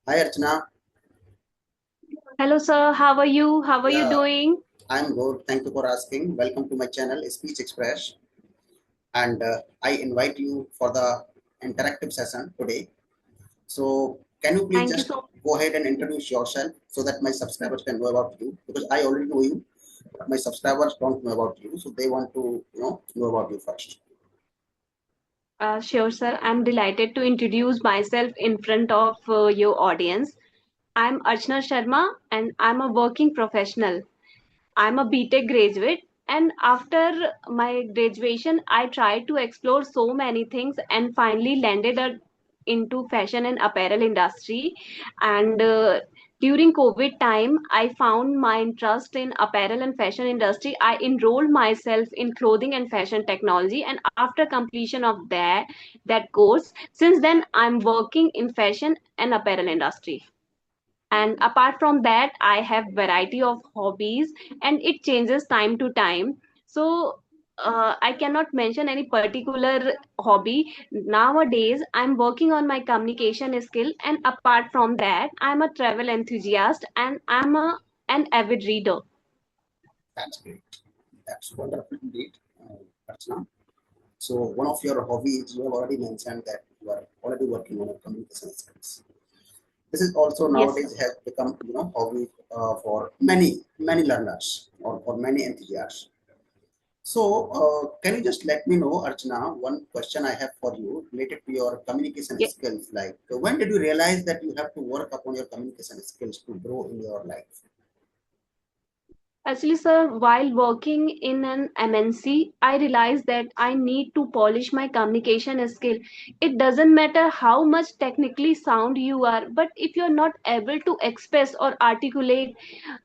Hi Archana. Hello, sir. How are you? How are you Yeah, doing? I'm good. Thank you for asking. Welcome to my channel, Speech Express. And I invite you for the interactive session today. So, can you please Thank you just so go ahead and introduce yourself so that my subscribers can know about you? Because I already know you, but my subscribers don't know about you, so they want to, know about you first. Sure, sir. I'm delighted to introduce myself in front of your audience. I'm Archana Sharma and I'm a working professional. I'm a BTech graduate, and after my graduation, I tried to explore so many things and finally landed into fashion and apparel industry. And during COVID time, I found my interest in apparel and fashion industry. I enrolled myself in clothing and fashion technology, and after completion of that course, since then I'm working in fashion and apparel industry. And apart from that, I have variety of hobbies, and it changes time to time. So I cannot mention any particular hobby. Nowadays I'm working on my communication skill, and apart from that, I'm a travel enthusiast and I'm an avid reader. That's great. That's wonderful indeed, Archana. So, one of your hobbies, you have already mentioned that you are already working on your communication skills. This is also Yes, sir. nowadays has become hobby for many learners or for many enthusiasts. So can you just let me know, Archana, one question I have for you related to your communication Ye- skills, like when did you realize that you have to work upon your communication skills to grow in your life? Actually, sir, while working in an MNC, I realized that I need to polish my communication skill. It doesn't matter how much technically sound you are, but if you're not able to express or articulate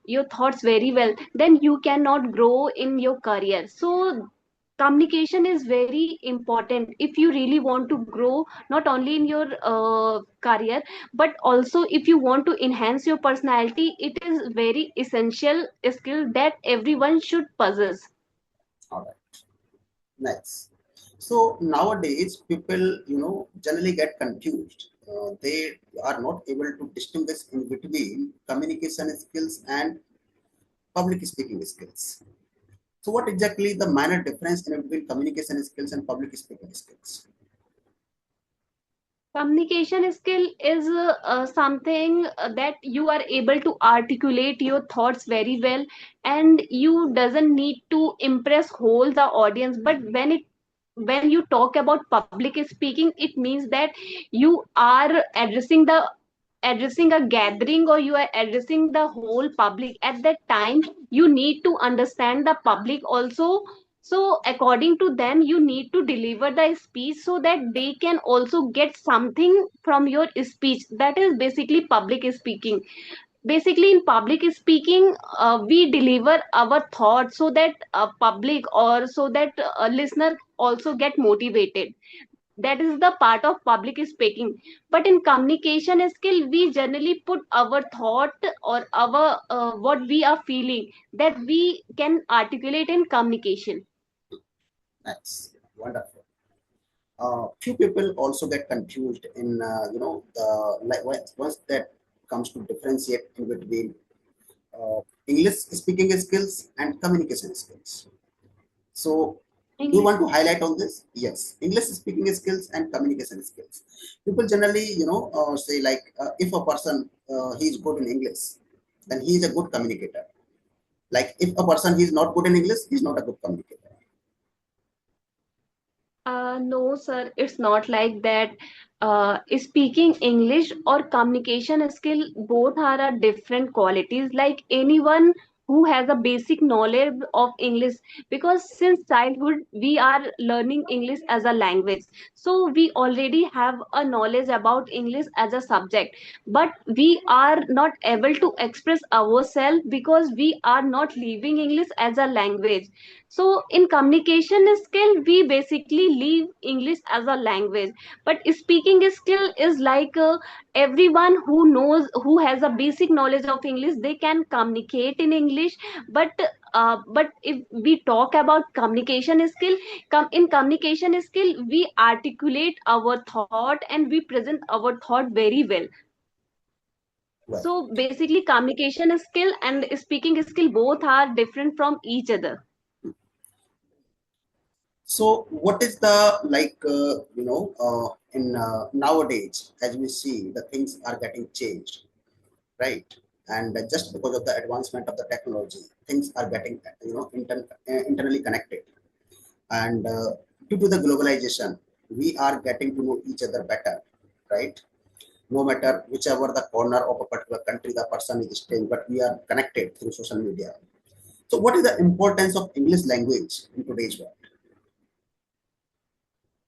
your thoughts very well, then you cannot grow in your career. So communication is very important if you really want to grow, not only in your career, but also if you want to enhance your personality. It is very essential skill that everyone should possess. All right, nice. So nowadays people generally get confused. They are not able to distinguish in between communication skills and public speaking skills. So, what exactly the minor difference in between communication skills and public speaking skills? Communication skill is something that you are able to articulate your thoughts very well, and you doesn't need to impress whole the audience. But when you talk about public speaking, it means that you are addressing a gathering, or you are addressing the whole public. At that time, you need to understand the public also. So according to them, you need to deliver the speech so that they can also get something from your speech. That is basically public speaking. Basically, in public speaking, we deliver our thoughts so that public, or so that a listener also get motivated. That is the part of public speaking. But in communication skill, we generally put our thought, or our what we are feeling, that we can articulate in communication. That's wonderful. Few people also get confused in the like once that comes to differentiate in between uh, English speaking skills and communication skills. So, do you English. want to highlight on this? Yes, English speaking skills and communication skills. People generally, say like if a person he is good in English, then he is a good communicator. Like if a person he is not good in English, he is not a good communicator. No, sir, it's not like that. Speaking English or communication skill, both are a different qualities. Like anyone who has a basic knowledge of English, because since childhood we are learning English as a language, so we already have a knowledge about English as a subject. But we are not able to express ourselves because we are not living English as a language. So in communication skill, we basically leave English as a language. But speaking skill is like everyone who has a basic knowledge of English, they can communicate in English. But if we talk about communication skill, in communication skill, we articulate our thought and we present our thought very well. Right. So basically communication skill and speaking skill both are different from each other. So, what is the like in nowadays, as we see, the things are getting changed, right? And just because of the advancement of the technology, things are getting internally connected, and due to the globalization, we are getting to know each other better, right? No matter whichever the corner of a particular country the person is staying, but we are connected through social media. So, what is the importance of English language in today's world?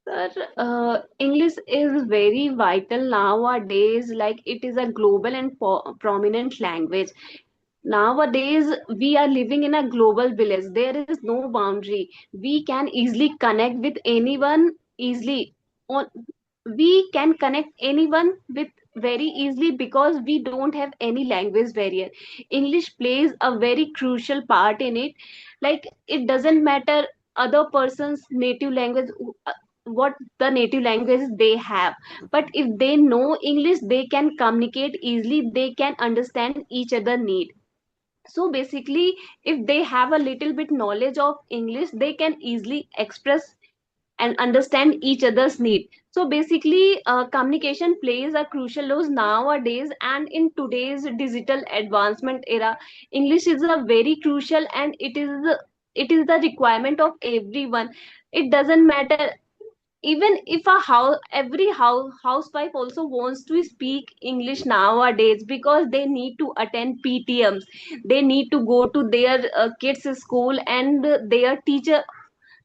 Sir, English is very vital nowadays. Like it is a global and prominent language. Nowadays, we are living in a global village. There is no boundary. We can easily connect with anyone easily. On we can connect anyone with very easily because we don't have any language barrier. English plays a very crucial part in it. Like it doesn't matter other person's native language, what the native language they have, but if they know English they can communicate easily, they can understand each other need. So basically if they have a little bit knowledge of English they can easily express and understand each other's need. So basically communication plays a crucial role nowadays, and in today's digital advancement era English is a very crucial, and it is the requirement of everyone. It doesn't matter, even if a house every housewife also wants to speak English nowadays because they need to attend PTMs, they need to go to their kids school, and their teacher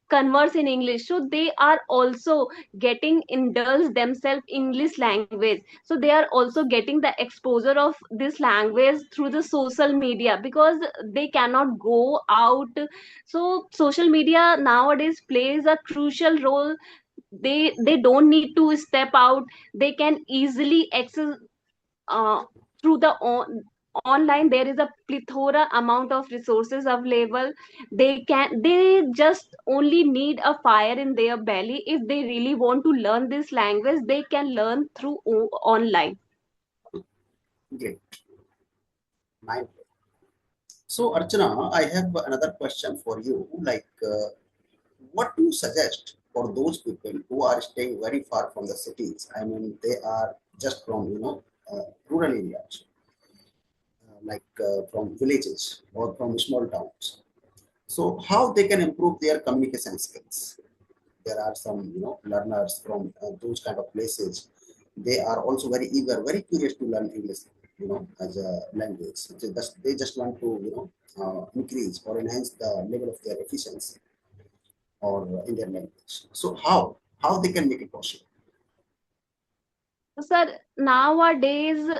converse in English, so they are also getting indulged themselves English language. So they are also getting the exposure of this language through the social media because they cannot go out. So social media nowadays plays a crucial role. They don't need to step out, they can easily access uh, through the online. There is a plethora amount of resources available. They just only need a fire in their belly. If they really want to learn this language they can learn through online. Great. Mind. So, Archana, I have another question for you. What do you suggest for those people who are staying very far from the cities? I mean, they are just from rural areas, from villages or from small towns. So, how they can improve their communication skills? There are some learners from those kind of places. They are also very eager, very curious to learn English, as a language. They just want to increase or enhance the level of their efficiency or in their language. So how they can make it possible? Sir, nowadays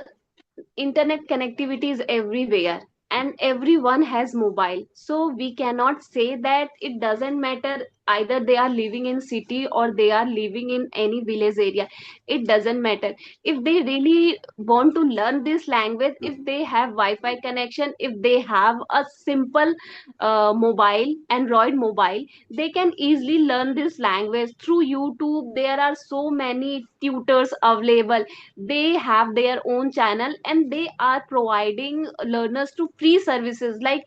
internet connectivity is everywhere and everyone has mobile, so we cannot say that it doesn't matter either they are living in city or they are living in any village area. It doesn't matter. If they really want to learn this language, if they have Wi-Fi connection, if they have a simple mobile Android mobile, they can easily learn this language through YouTube. There are so many tutors available. They have their own channel and they are providing learners to free services. Like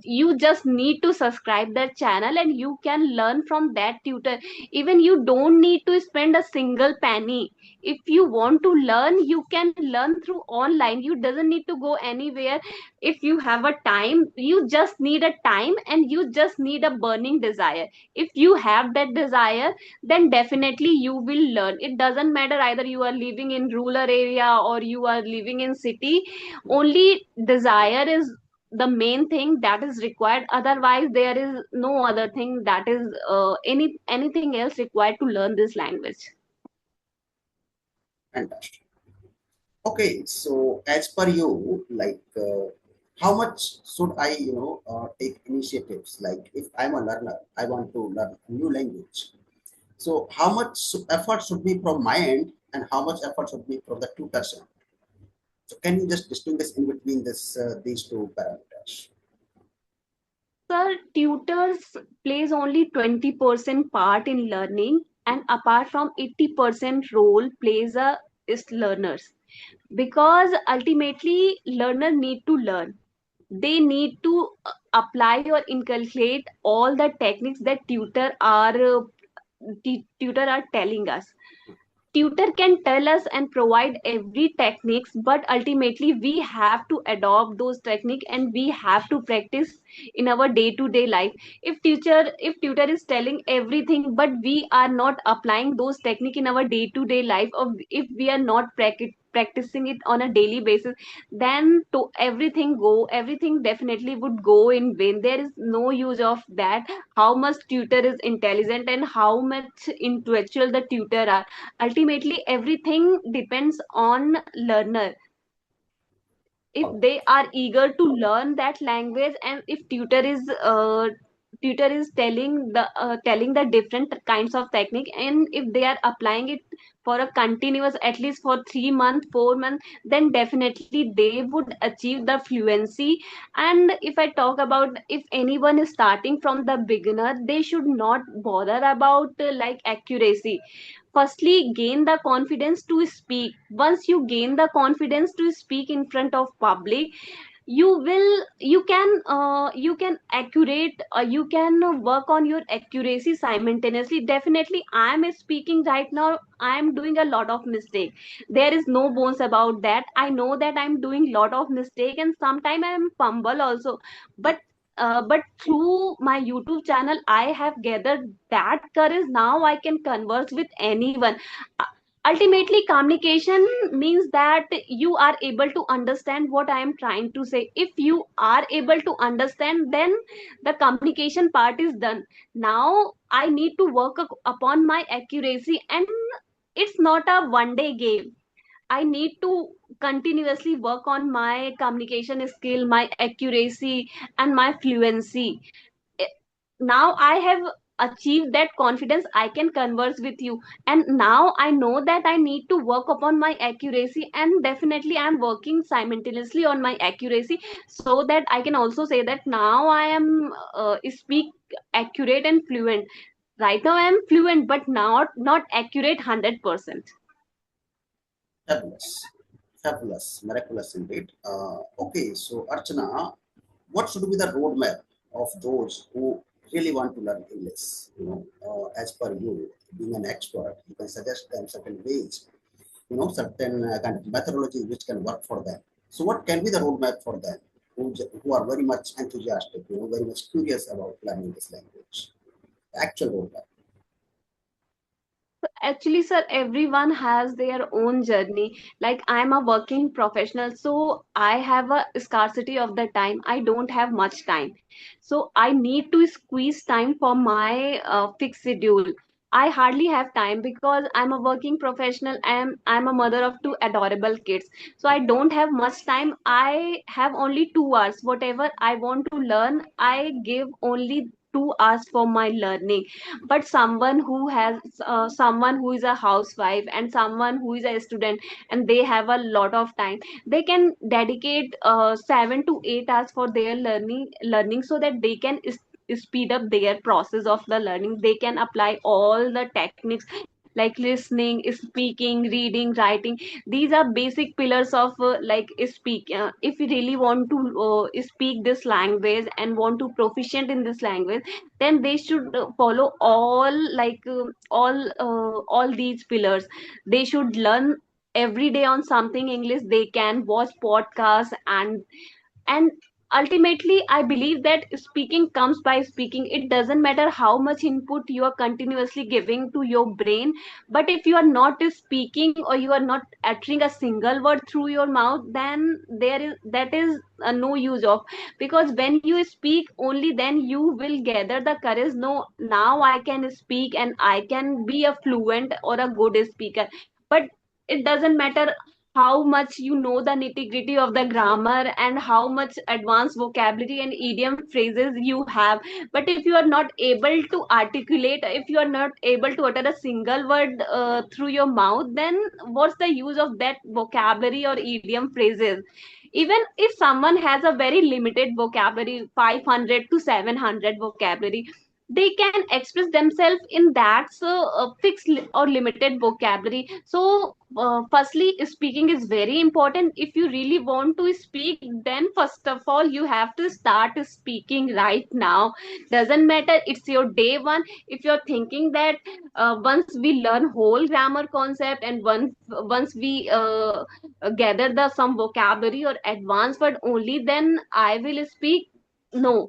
you just need to subscribe that channel and you can learn from that tutor. Even you don't need to spend a single penny. If you want to learn you can learn through online, you doesn't need to go anywhere. If you have a time, you just need a time and you just need a burning desire. If you have that desire, then definitely you will learn. It doesn't matter either you are living in rural area or you are living in city. Only desire is the main thing that is required. Otherwise there is no other thing that is anything else required to learn this language. Fantastic. Okay, so as per you, how much should I, take initiatives? Like if I'm a learner, I want to learn a new language. So how much effort should be from my end, and how much effort should be from the tutor's end? So can you just distinguish in between these two parameters? Sir, tutors plays only 20% part in learning, and apart from 80% role plays a is learners. because ultimately learner need to learn. They need to apply or inculcate all the techniques that tutor are telling us. Tutor can tell us and provide every techniques, but ultimately we have to adopt those techniques and we have to practice in our day to day life. If tutor is telling everything but we are not applying those technique in our day to day life, or if we are not practicing it on a daily basis, then to everything definitely would go in vain. There is no use of that, how much tutor is intelligent and how much intellectual the tutor are. Ultimately everything depends on learner. If All they are eager to learn that language, and if tutor is telling the different kinds of technique, and if they are applying it for a continuous at least for 3 months 4 months, then definitely they would achieve the fluency. And if I talk about, if anyone is starting from the beginner, they should not bother about like accuracy. Firstly, gain the confidence to speak. Once you gain the confidence to speak in front of public, you can accurate, you can work on your accuracy simultaneously. Definitely I am speaking right now, I am doing a lot of mistake. There is no bones about that. I know that I am doing lot of mistake and sometime I am fumble also. But through my YouTube channel I have gathered that courage. Now I can converse with anyone. Uh, Ultimately communication means that you are able to understand what I am trying to say. If you are able to understand, then the communication part is done. Now I need to work upon my accuracy, and it's not a one day game. I need to continuously work on my communication skill, my accuracy, and my fluency. Eh, Now I have achieved that confidence, I can converse with you. And now I know that I need to work upon my accuracy, and definitely I'm working simultaneously on my accuracy, so that I can also say that now I am speak accurate and fluent. Right now I am fluent, but not accurate 100%. fabulous, fabulous, miraculous indeed. Okay, so Archana, what should be the roadmap of those who really want to learn English? As per you, being an expert, you can suggest them certain ways, certain kind of methodology which can work for them. So, what can be the roadmap for them who are very much enthusiastic, very much curious about learning this language? Actual roadmap. Actually, sir, everyone has their own journey. Like, I'm a working professional, so I have a scarcity of the time. I don't have much time. So I need to squeeze time for my fixed schedule. I hardly have time because I'm a working professional and I'm a mother of two adorable kids. So I don't have much time. I have only 2 hours. Whatever I want to learn, I give only 2 hours for my learning. But someone who is a housewife and someone who is a student, and they have a lot of time, they can dedicate 7 to 8 hours for their learning, so that they can speed up their process of the learning. They can apply all the techniques like listening, speaking, reading, writing. These are basic pillars of if you really want to speak this language and want to proficient in this language, then they should follow all these pillars. They should learn every day on something English. They can watch podcasts, and ultimately I believe that speaking comes by speaking. It doesn't matter how much input you are continuously giving to your brain, but if you are not speaking or you are not uttering a single word through your mouth, then that is no use of. Because when you speak, only then you will gather the courage. No, now I can speak and I can be a fluent or a good speaker. But it doesn't matter how much you know the nitty gritty of the grammar and how much advanced vocabulary and idiom phrases you have. But if you are not able to articulate, if you are not able to utter a single word through your mouth, then what's the use of that vocabulary or idiom phrases? Even if someone has a very limited vocabulary, 500 to 700 vocabulary, they can express themselves in that fixed or limited vocabulary. So firstly, speaking is very important. If you really want to speak, then first of all you have to start speaking right now. Doesn't matter it's your day one. If you're thinking that once we learn whole grammar concept, and once we gather the some vocabulary or advanced word, only then I will speak. No,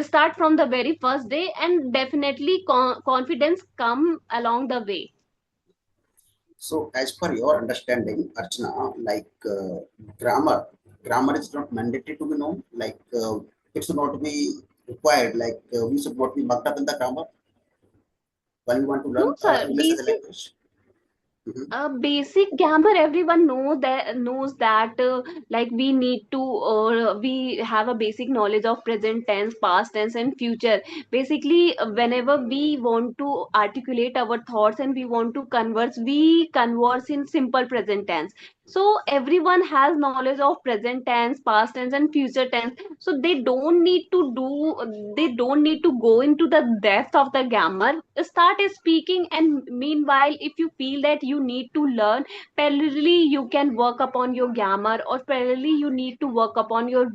start from the very first day, and definitely confidence come along the way. So, as per your understanding, Archana, like grammar is not mandatory to be known. Like it should not be required. Like we should not be mucked up in the grammar when we want to No learn sir, English as a language. Mhm. basic grammar everyone knows that like we need to we have a basic knowledge of present tense, past tense, and future. Basically whenever we want to articulate our thoughts and we want to converse, we converse in simple present tense. So everyone has knowledge of present tense, past tense, and future tense. So they don't need to go into the depth of the grammar. Start speaking, and meanwhile if you feel that you need to learn, parallelly you can work upon your grammar, or parallelly you need to work upon your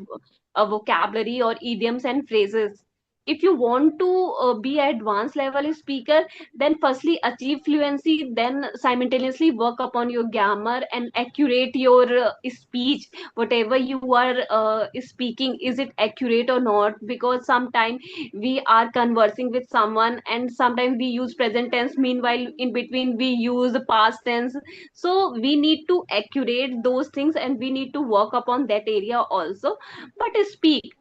vocabulary or idioms and phrases. If you want to be an advanced level speaker, then firstly achieve fluency, then simultaneously work upon your grammar and accurate your speech. Whatever you are speaking, is it accurate or not? Because sometimes we are conversing with someone and sometimes we use present tense, meanwhile in between we use past tense. So we need to accurate those things, and we need to work upon that area also. But speak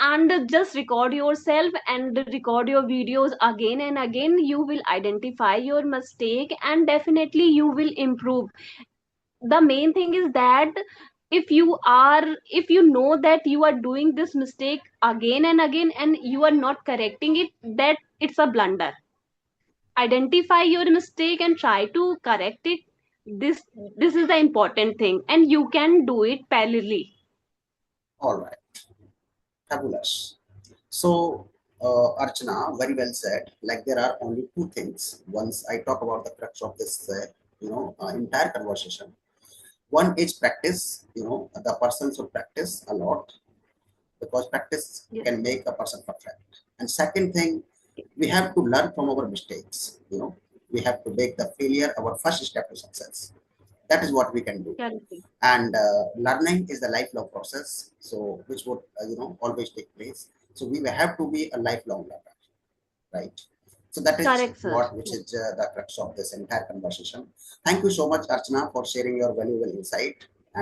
and just record yourself and record your videos again and again. You will identify your mistake, and definitely you will improve. The main thing is that if you know that you are doing this mistake again and again and you are not correcting it, that it's a blunder. Identify your mistake and try to correct it. This is the important thing, and you can do it parallelly. All right, fabulous. So, Archana, very well said. Like there are only two things. Once I talk about the crux of this, entire conversation. One is practice. The person should practice a lot because practice Yes. can make a person perfect. And second thing, we have to learn from our mistakes. We have to make the failure our first step to success. That is what we can do. Correct. And learning is the lifelong process, so which would always take place. So we will have to be a lifelong learner, right? So that is Correct, sir. what which is the crux of this entire conversation. Thank you so much, Archana, for sharing your valuable insight.